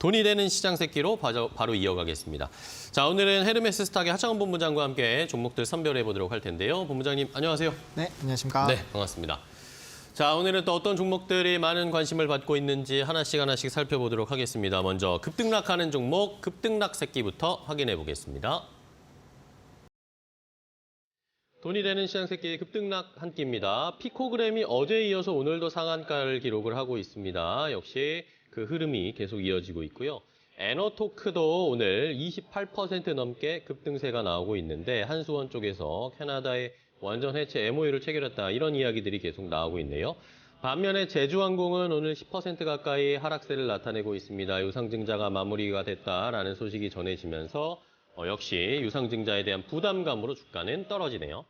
돈이 되는 시장 새끼로 바로 이어가겠습니다. 자, 오늘은 헤르메스 스탁의 하창원 본부장과 함께 종목들 선별해 보도록 할 텐데요. 본부장님, 안녕하세요. 네, 안녕하십니까. 네, 반갑습니다. 자, 오늘은 또 어떤 종목들이 많은 관심을 받고 있는지 하나씩 살펴보도록 하겠습니다. 먼저 급등락하는 종목, 급등락 새끼부터 확인해 보겠습니다. 돈이 되는 시장 새끼의 급등락 한 끼입니다. 피코그램이 어제에 이어서 오늘도 상한가를 기록을 하고 있습니다. 역시 그 흐름이 계속 이어지고 있고요. 에너토크도 오늘 28% 넘게 급등세가 나오고 있는데 한수원 쪽에서 캐나다의 완전 해체 MOU를 체결했다 이런 이야기들이 계속 나오고 있네요. 반면에 제주항공은 오늘 10% 가까이 하락세를 나타내고 있습니다. 유상증자가 마무리가 됐다라는 소식이 전해지면서 역시 유상증자에 대한 부담감으로 주가는 떨어지네요.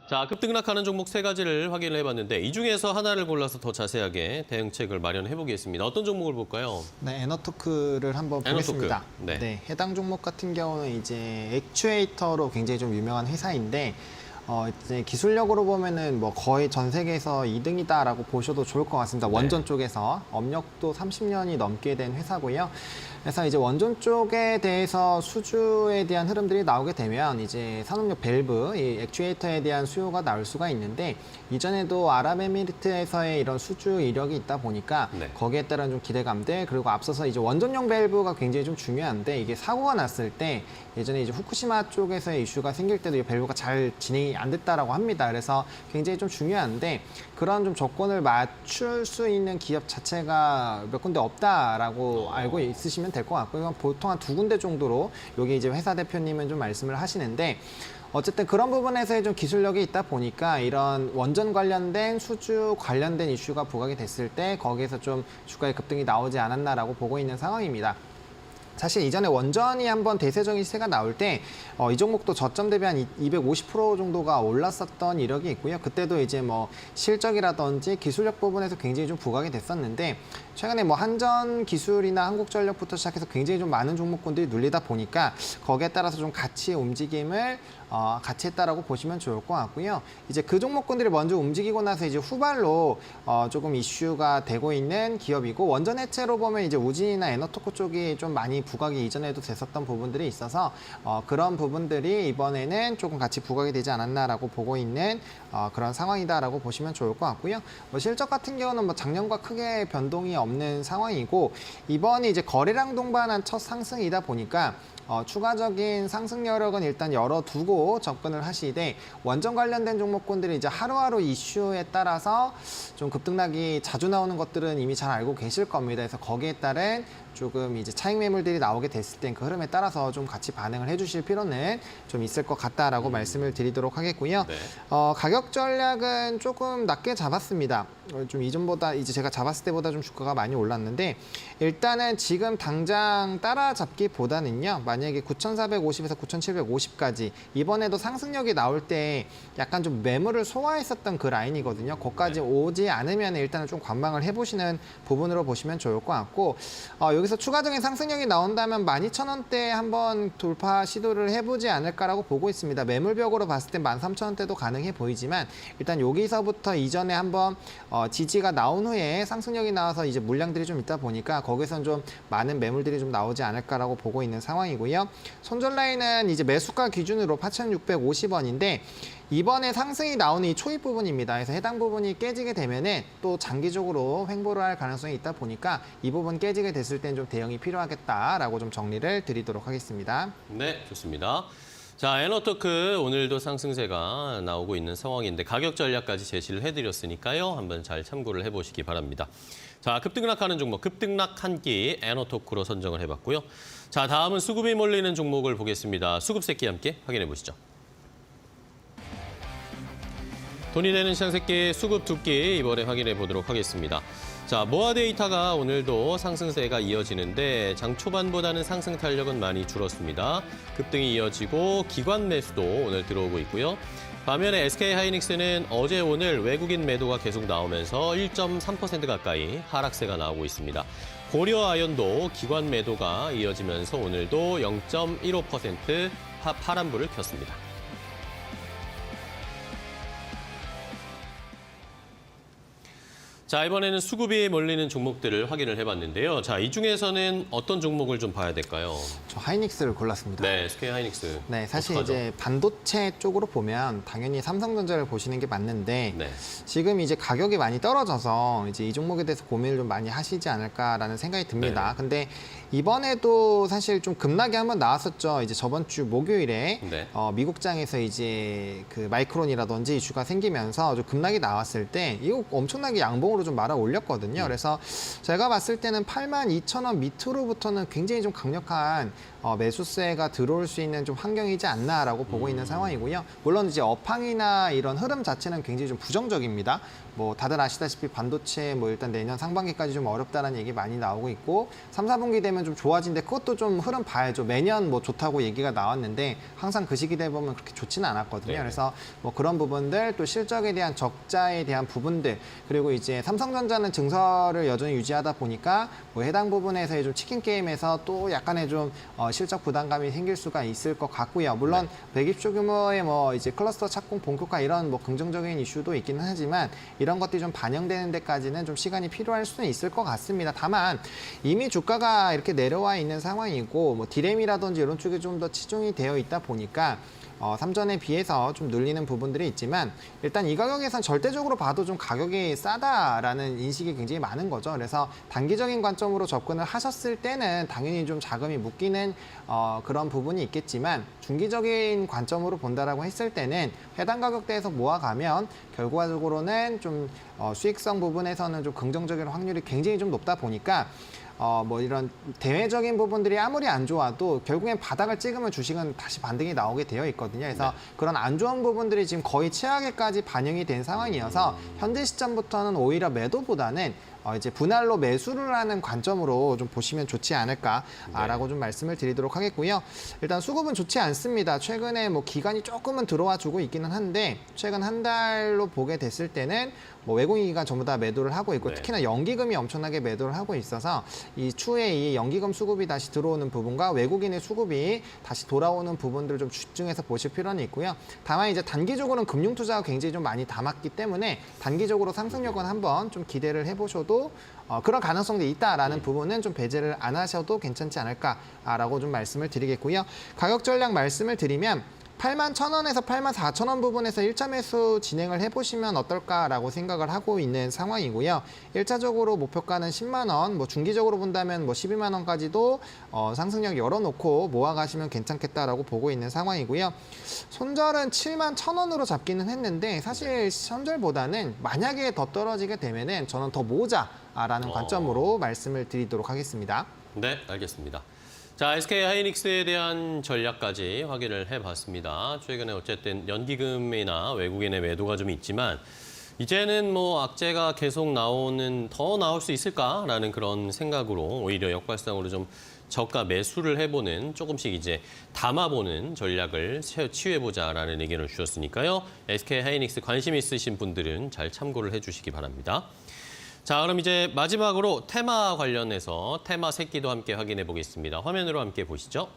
자, 급등락하는 종목 세 가지를 확인을 해봤는데 이 중에서 하나를 골라서 더 자세하게 대응책을 마련해 보겠습니다. 어떤 종목을 볼까요? 네, 에너토크를 한번 보겠습니다. 네. 해당 종목 같은 경우는 이제 액추에이터로 굉장히 좀 유명한 회사인데 이제 기술력으로 보면은 뭐 거의 전 세계에서 2등이다라고 보셔도 좋을 것 같습니다. 원전 쪽에서 업력도 30년이 넘게 된 회사고요. 그래서 이제 원전 쪽에 대해서 수주에 대한 흐름들이 나오게 되면 이제 산업용 밸브, 이 액추에이터에 대한 수요가 나올 수가 있는데 이전에도 아랍에미리트에서의 이런 수주 이력이 있다 보니까 거기에 따른 좀 기대감들 그리고 앞서서 이제 원전용 밸브가 굉장히 좀 중요한데 이게 사고가 났을 때 예전에 이제 후쿠시마 쪽에서의 이슈가 생길 때도 이 밸브가 잘 진행이 안 됐다라고 합니다. 그래서 굉장히 좀 중요한데 그런 좀 조건을 맞출 수 있는 기업 자체가 몇 군데 없다라고 알고 있으시면 될 것 같고요. 보통 한 2군데 정도로 여기 이제 회사 대표님은 좀 말씀을 하시는데 어쨌든 그런 부분에서의 좀 기술력이 있다 보니까 이런 원전 관련된 수주 관련된 이슈가 부각이 됐을 때 거기에서 좀 주가의 급등이 나오지 않았나라고 보고 있는 상황입니다. 사실 이전에 원전이 한번 대세적인 시세가 나올 때 이 종목도 저점 대비 한 250% 정도가 올랐었던 이력이 있고요. 그때도 이제 뭐 실적이라든지 기술력 부분에서 굉장히 좀 부각이 됐었는데 최근에 뭐 한전 기술이나 한국전력부터 시작해서 굉장히 좀 많은 종목군들이 눌리다 보니까 거기에 따라서 좀 같이 움직임을 같이 했다라고 보시면 좋을 것 같고요. 이제 그 종목군들이 먼저 움직이고 나서 이제 후발로 조금 이슈가 되고 있는 기업이고 원전 해체로 보면 이제 우진이나 에너토크 쪽이 좀 많이 부각이 이전에도 됐었던 부분들이 있어서 그런 부분들이 이번에는 조금 같이 부각이 되지 않았나라고 보고 있는 그런 상황이다라고 보시면 좋을 것 같고요. 뭐 실적 같은 경우는 뭐 작년과 크게 변동이 없는 상황이고 이번이 이제 거래량 동반한 첫 상승이다 보니까 추가적인 상승 여력은 일단 열어두고 접근을 하시되 원전 관련된 종목군들이 이제 하루하루 이슈에 따라서 좀 급등락이 자주 나오는 것들은 이미 잘 알고 계실 겁니다. 그래서 거기에 따른 조금 이제 차익 매물들이 나오게 됐을 땐 그 흐름에 따라서 좀 같이 반응을 해주실 필요는 좀 있을 것 같다라고 말씀을 드리도록 하겠고요. 가격 전략은 조금 낮게 잡았습니다. 좀 이전보다 이제 제가 잡았을 때보다 좀 주가가 많이 올랐는데 일단은 지금 당장 따라잡기보다는요. 만약에 9,450에서 9,750까지 이번에도 상승력이 나올 때 약간 좀 매물을 소화했었던 그 라인이거든요. 거기까지 오지 않으면 일단은 좀 관망을 해보시는 부분으로 보시면 좋을 것 같고 여기서 추가적인 상승력이 나온다면 12,000원대 한번 돌파 시도를 해보지 않을까라고 보고 있습니다. 매물벽으로 봤을 때 13,000원대도 가능해 보이지만 일단 여기서부터 이전에 한번 지지가 나온 후에 상승력이 나와서 이제 물량들이 좀 있다 보니까 거기선 좀 많은 매물들이 좀 나오지 않을까라고 보고 있는 상황이고요. 손절 라인은 이제 매수가 기준으로 8,650원인데 이번에 상승이 나오는 이 초입 부분입니다. 그래서 해당 부분이 깨지게 되면은 또 장기적으로 횡보를 할 가능성이 있다 보니까 이 부분 깨지게 됐을 땐 좀 대응이 필요하겠다라고 좀 정리를 드리도록 하겠습니다. 네, 좋습니다. 자, 에너토크 오늘도 상승세가 나오고 있는 상황인데 가격 전략까지 제시를 해드렸으니까요. 한번 잘 참고를 해보시기 바랍니다. 자, 급등락하는 종목, 급등락 한 끼 에너토크로 선정을 해봤고요. 자, 다음은 수급이 몰리는 종목을 보겠습니다. 수급 새끼 함께 확인해 보시죠. 돈이 되는 시장 새끼 수급 두 끼 이번에 확인해 보도록 하겠습니다. 자, 모아 데이터가 오늘도 상승세가 이어지는데 장 초반보다는 상승 탄력은 많이 줄었습니다. 급등이 이어지고 기관 매수도 오늘 들어오고 있고요. 반면에 SK하이닉스는 어제 오늘 외국인 매도가 계속 나오면서 1.3% 가까이 하락세가 나오고 있습니다. 고려아연도 기관 매도가 이어지면서 오늘도 0.15% 파란불을 켰습니다. 자, 이번에는 수급이 몰리는 종목들을 확인을 해봤는데요. 자, 이 중에서는 어떤 종목을 좀 봐야 될까요? 저 하이닉스를 골랐습니다. 네, SK 하이닉스. 네, 사실 어떡하죠? 이제 반도체 쪽으로 보면 당연히 삼성전자를 보시는 게 맞는데 네. 지금 이제 가격이 많이 떨어져서 이제 이 종목에 대해서 고민을 좀 많이 하시지 않을까라는 생각이 듭니다. 네. 근데 이번에도 사실 좀 급락이 한번 나왔었죠. 이제 저번 주 목요일에 네. 미국장에서 이제 그 마이크론이라든지 이슈가 생기면서 좀 급락이 나왔을 때 이거 엄청나게 양봉으로 좀 말아 올렸거든요. 그래서 제가 봤을 때는 82,000원 밑으로부터는 굉장히 좀 강력한 매수세가 들어올 수 있는 좀 환경이지 않나라고 보고 있는 상황이고요. 물론 이제 업황이나 이런 흐름 자체는 굉장히 좀 부정적입니다. 뭐 다들 아시다시피 반도체 뭐 일단 내년 상반기까지 좀 어렵다는 얘기 많이 나오고 있고 3, 4분기 되면 좀 좋아진데 그것도 좀 흐름 봐야죠. 매년 뭐 좋다고 얘기가 나왔는데 항상 그 시기 돼 보면 그렇게 좋지는 않았거든요. 네. 그래서 뭐 그런 부분들 또 실적에 대한 적자에 대한 부분들 그리고 이제 삼성전자는 증설을 여전히 유지하다 보니까 뭐 해당 부분에서의 좀 치킨 게임에서 또 약간의 좀 실적 부담감이 생길 수가 있을 것 같고요. 물론 120조 규모의 뭐 이제 클러스터 착공 본격화 이런 뭐 긍정적인 이슈도 있기는 하지만 이런 것들이 좀 반영되는 데까지는 좀 시간이 필요할 수는 있을 것 같습니다. 다만 이미 주가가 이렇게 내려와 있는 상황이고 뭐 디램이라든지 이런 쪽에 좀 더 치중이 되어 있다 보니까 삼전에 비해서 좀 눌리는 부분들이 있지만 일단 이 가격에선 절대적으로 봐도 좀 가격이 싸다라는 인식이 굉장히 많은 거죠. 그래서 단기적인 관점으로 접근을 하셨을 때는 당연히 좀 자금이 묶이는 그런 부분이 있겠지만 중기적인 관점으로 본다라고 했을 때는 해당 가격대에서 모아가면 결과적으로는 좀 수익성 부분에서는 좀 긍정적인 확률이 굉장히 좀 높다 보니까 뭐 이런 대외적인 부분들이 아무리 안 좋아도 결국엔 바닥을 찍으면 주식은 다시 반등이 나오게 되어 있거든요. 그래서 그런 안 좋은 부분들이 지금 거의 최악에까지 반영이 된 상황이어서 현재 시점부터는 오히려 매도보다는 이제 분할로 매수를 하는 관점으로 좀 보시면 좋지 않을까라고 좀 말씀을 드리도록 하겠고요. 일단 수급은 좋지 않습니다. 최근에 뭐 기간이 조금은 들어와 주고 있기는 한데 최근 한 달로 보게 됐을 때는 뭐 외국인 기관 전부 다 매도를 하고 있고 네. 특히나 연기금이 엄청나게 매도를 하고 있어서 이 추후에 이 연기금 수급이 다시 들어오는 부분과 외국인의 수급이 다시 돌아오는 부분들을 좀 집중해서 보실 필요는 있고요. 다만 이제 단기적으로는 금융 투자가 굉장히 좀 많이 담았기 때문에 단기적으로 상승력은 한번 좀 기대를 해보셔도 그런 가능성도 있다라는 부분은 좀 배제를 안 하셔도 괜찮지 않을까라고 좀 말씀을 드리겠고요. 가격 전략 말씀을 드리면 81,000원에서 84,000원 부분에서 1차 매수 진행을 해보시면 어떨까라고 생각을 하고 있는 상황이고요. 1차적으로 목표가는 10만 원, 뭐 중기적으로 본다면 뭐 12만 원까지도 상승력 열어놓고 모아가시면 괜찮겠다라고 보고 있는 상황이고요. 손절은 71,000원으로 잡기는 했는데 사실 손절보다는 만약에 더 떨어지게 되면은 저는 더 모으자라는 관점으로 말씀을 드리도록 하겠습니다. 네, 알겠습니다. 자, SK 하이닉스에 대한 전략까지 확인을 해봤습니다. 최근에 어쨌든 연기금이나 외국인의 매도가 좀 있지만 이제는 뭐 악재가 계속 더 나올 수 있을까라는 그런 생각으로 오히려 역발상으로 좀 저가 매수를 해보는 조금씩 이제 담아보는 전략을 취해보자라는 의견을 주셨으니까요. SK 하이닉스 관심 있으신 분들은 잘 참고를 해주시기 바랍니다. 자, 그럼 이제 마지막으로 테마 관련해서 테마 새끼도 함께 확인해 보겠습니다. 화면으로 함께 보시죠.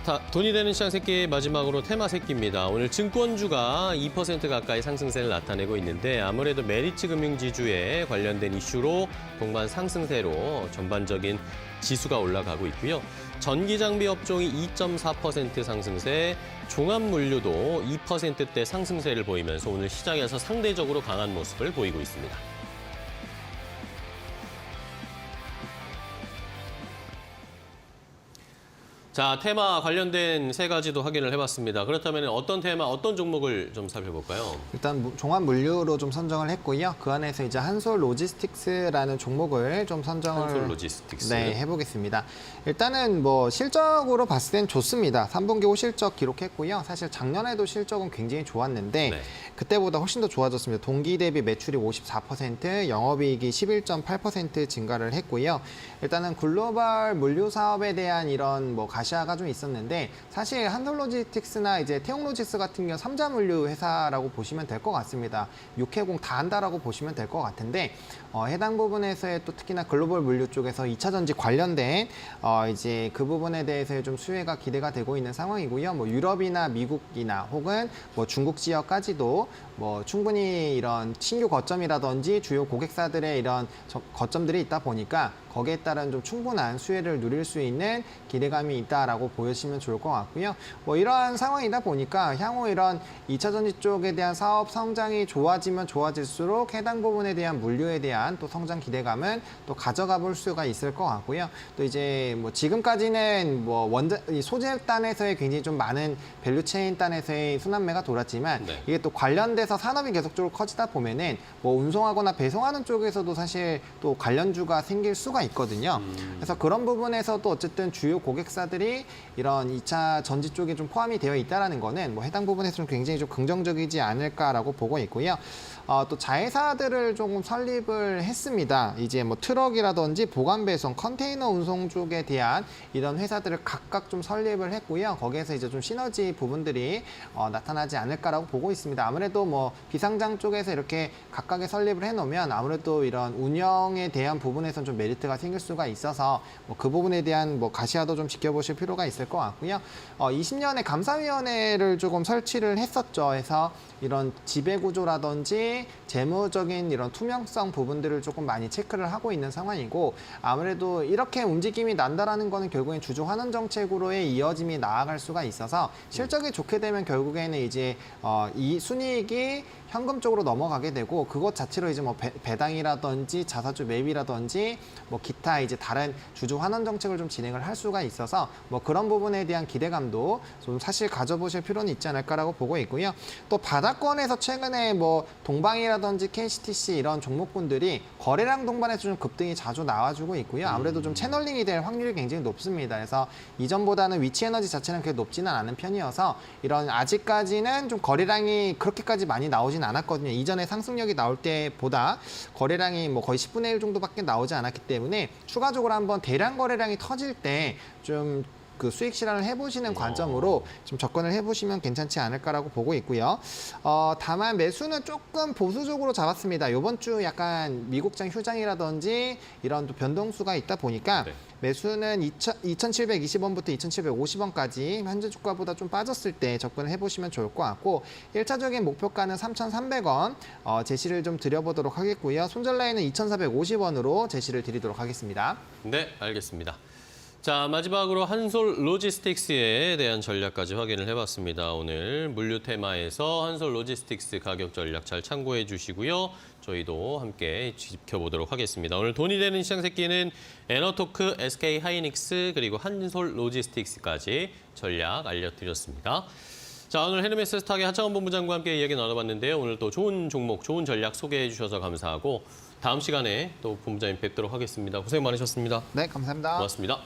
자, 돈이 되는 시장 새끼 마지막으로 테마 새끼입니다. 오늘 증권주가 2% 가까이 상승세를 나타내고 있는데 아무래도 메리츠 금융지주에 관련된 이슈로 동반 상승세로 전반적인 지수가 올라가고 있고요. 전기장비 업종이 2.4% 상승세, 종합물류도 2%대 상승세를 보이면서 오늘 시장에서 상대적으로 강한 모습을 보이고 있습니다. 자, 테마 관련된 세 가지도 확인을 해봤습니다. 그렇다면 어떤 테마, 어떤 종목을 좀 살펴볼까요? 일단 종합 물류로 좀 선정을 했고요. 그 안에서 이제 한솔 로지스틱스라는 종목을 좀 선정을 한솔 로지스틱스. 네, 해보겠습니다. 일단은 뭐 실적으로 봤을 땐 좋습니다. 3분기 호실적 기록했고요. 사실 작년에도 실적은 굉장히 좋았는데 네. 그때보다 훨씬 더 좋아졌습니다. 동기 대비 매출이 54%, 영업이익이 11.8% 증가를 했고요. 일단은 글로벌 물류 사업에 대한 이런 뭐 가시화가 좀 있었는데 사실 한솔로지스틱스나 이제 태용로지스 같은 경우 3자 물류 회사라고 보시면 될 것 같습니다. 6회공 다 한다라고 보시면 될 것 같은데 해당 부분에서의 또 특히나 글로벌 물류 쪽에서 2차 전지 관련된 이제 그 부분에 대해서의 좀 수혜가 기대가 되고 있는 상황이고요. 뭐 유럽이나 미국이나 혹은 뭐 중국 지역까지도 뭐 충분히 이런 신규 거점이라든지 주요 고객사들의 이런 거점들이 있다 보니까 거기에 따른 좀 충분한 수혜를 누릴 수 있는 기대감이 있다라고 보시면 좋을 것 같고요. 뭐 이러한 상황이다 보니까 향후 이런 2차 전지 쪽에 대한 사업 성장이 좋아지면 좋아질수록 해당 부분에 대한 물류에 대한 또 성장 기대감은 또 가져가 볼 수가 있을 것 같고요. 또 이제 뭐 지금까지는 뭐 소재 단에서의 굉장히 좀 많은 밸류체인 단에서의 순환매가 돌았지만 네. 이게 또 관련돼서 산업이 계속적으로 커지다 보면은 뭐 운송하거나 배송하는 쪽에서도 사실 또 관련주가 생길 수가 있거든요. 그래서 그런 부분에서도 어쨌든 주요 고객사들이 이런 2차 전지 쪽에 좀 포함이 되어 있다라는 거는 뭐 해당 부분에서 좀 굉장히 좀 긍정적이지 않을까라고 보고 있고요. 또 자회사들을 조금 설립을 했습니다. 이제 뭐 트럭이라든지 보관 배송, 컨테이너 운송 쪽에 대한 이런 회사들을 각각 좀 설립을 했고요. 거기에서 이제 좀 시너지 부분들이 나타나지 않을까라고 보고 있습니다. 아무래도 뭐 비상장 쪽에서 이렇게 각각의 설립을 해놓으면 아무래도 이런 운영에 대한 부분에서는 좀 메리트가 생길 수가 있어서 뭐 그 부분에 대한 뭐 가시화도 좀 지켜보실 필요가 있을 것 같고요. 20년에 감사위원회를 조금 설치를 했었죠. 해서 이런 지배구조라든지 재무적인 이런 투명성 부분들을 조금 많이 체크를 하고 있는 상황이고 아무래도 이렇게 움직임이 난다라는 거는 결국엔 주주 환원 정책으로의 이어짐이 나아갈 수가 있어서 실적이 좋게 되면 결국에는 이제 이 순이익이 현금 쪽으로 넘어가게 되고 그것 자체로 이제 뭐 배당이라든지 자사주 매입이라든지 뭐 기타 이제 다른 주주 환원 정책을 좀 진행을 할 수가 있어서 뭐 그런 부분에 대한 기대감도 좀 사실 가져보실 필요는 있지 않을까라고 보고 있고요. 또 바닥권에서 최근에 뭐 동방이라든지 KCTC 이런 종목군들이 거래량 동반에서 좀 급등이 자주 나와주고 있고요. 아무래도 좀 채널링이 될 확률이 굉장히 높습니다. 그래서 이전보다는 위치에너지 자체는 그렇게 높지는 않은 편이어서 이런 아직까지는 좀 거래량이 그렇게까지 많이 나오진 않았거든요. 이전에 상승력이 나올 때보다 거래량이 뭐 거의 10분의 1 정도밖에 나오지 않았기 때문에 추가적으로 한번 대량 거래량이 터질 때 좀 그 수익 실현을 해보시는 관점으로 좀 접근을 해보시면 괜찮지 않을까라고 보고 있고요. 다만 매수는 조금 보수적으로 잡았습니다. 이번 주 약간 미국장 휴장이라든지 이런 또 변동수가 있다 보니까 네. 매수는 2,720원부터 2,750원까지 현재 주가보다 좀 빠졌을 때 접근을 해보시면 좋을 것 같고 1차적인 목표가는 3,300원 제시를 좀 드려보도록 하겠고요. 손절 라인은 2,450원으로 제시를 드리도록 하겠습니다. 네, 알겠습니다. 자, 마지막으로 한솔 로지스틱스에 대한 전략까지 확인을 해봤습니다. 오늘 물류 테마에서 한솔 로지스틱스 가격 전략 잘 참고해 주시고요. 저희도 함께 지켜보도록 하겠습니다. 오늘 돈이 되는 시장 새끼는 에너토크, SK 하이닉스 그리고 한솔 로지스틱스까지 전략 알려드렸습니다. 자, 오늘 헤르메스 스탁의 하창원 본부장과 함께 이야기 나눠봤는데요. 오늘 또 좋은 종목, 좋은 전략 소개해 주셔서 감사하고 다음 시간에 또 본부장님 뵙도록 하겠습니다. 고생 많으셨습니다. 네, 감사합니다. 고맙습니다.